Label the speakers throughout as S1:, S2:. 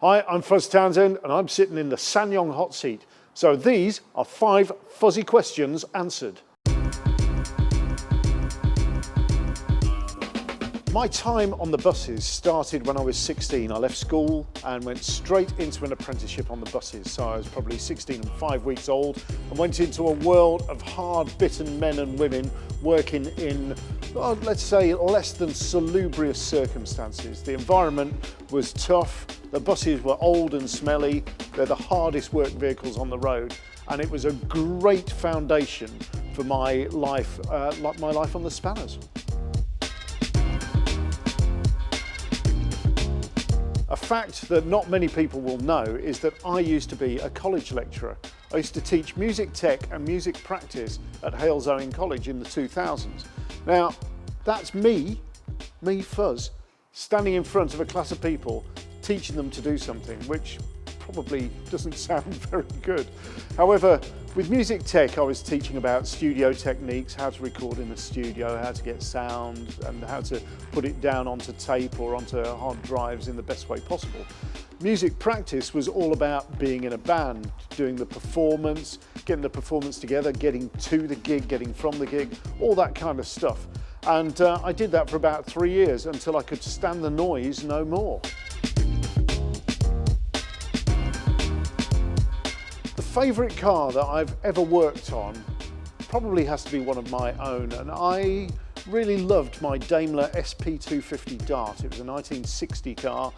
S1: Hi, I'm Fuzz Townshend and I'm sitting in the Sanyong hot seat. So these are 5 fuzzy questions answered. My time on the buses started when I was 16. I left school and went straight into an apprenticeship on the buses. So I was probably 16 and 5 weeks old and went into a world of hard-bitten men and women working in, well, let's say, less than salubrious circumstances. The environment was tough, the buses were old and smelly, they're the hardest work vehicles on the road, and it was a great foundation for my life, my life on the spanners. A fact that not many people will know is that I used to be a college lecturer. I used to teach music tech and music practice at Halesowen College in the 2000s. Now, that's me, Fuzz, standing in front of a class of people, teaching them to do something, which probably doesn't sound very good. However, with music tech, I was teaching about studio techniques, how to record in the studio, how to get sound, and how to put it down onto tape or onto hard drives in the best way possible. Music practice was all about being in a band, doing the performance, getting the performance together, getting to the gig, getting from the gig, all that kind of stuff. And I did that for about 3 years until I could stand the noise no more. The favourite car that I've ever worked on probably has to be one of my own, and I really loved my Daimler SP250 Dart. It was a 1960 car,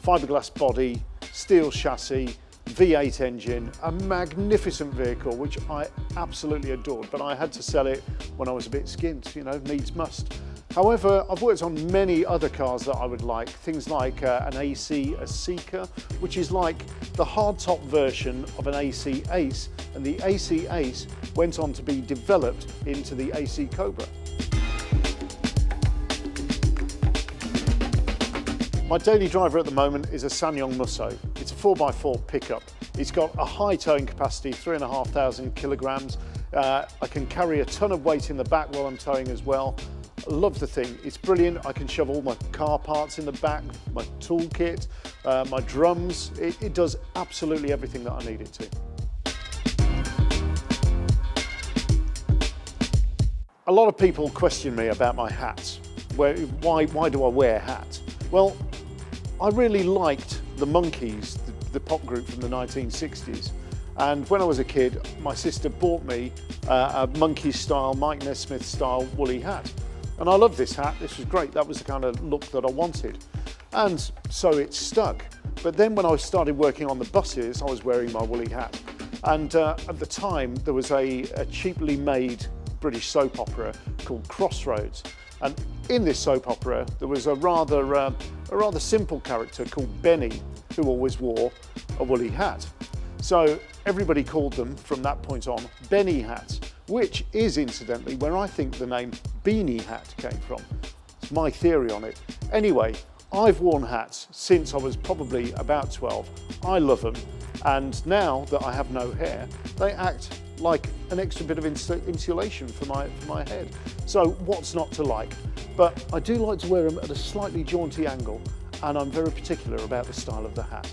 S1: fiberglass body, steel chassis, V8 engine, a magnificent vehicle which I absolutely adored, but I had to sell it when I was a bit skint, you know, needs must. However, I've worked on many other cars that I would like, things like an AC, a Seeker, which is like the hardtop version of an AC Ace, and the AC Ace went on to be developed into the AC Cobra. My daily driver at the moment is a Sanyong Musso. It's a 4x4 pickup. It's got a high towing capacity, 3,500 kilograms. I can carry a ton of weight in the back while I'm towing as well. I love the thing, it's brilliant. I can shove all my car parts in the back, my toolkit, my drums. It does absolutely everything that I need it to. A lot of people question me about my hats. Why do I wear hats? Well, I really liked the Monkees, the pop group from the 1960s. And when I was a kid, my sister bought me a Monkees style, Mike Nesmith style woolly hat. And I love this hat, this was great, that was the kind of look that I wanted. And so it stuck. But then when I started working on the buses, I was wearing my woolly hat. And at the time, there was a cheaply made British soap opera called Crossroads. And in this soap opera, there was a rather simple character called Benny, who always wore a woolly hat. So everybody called them, from that point on, Benny hats, which is incidentally where I think the name beanie hat came from. It's my theory on it. Anyway, I've worn hats since I was probably about 12. I love them, and now that I have no hair, they act like an extra bit of insulation for my head. So what's not to like? But I do like to wear them at a slightly jaunty angle, and I'm very particular about the style of the hat.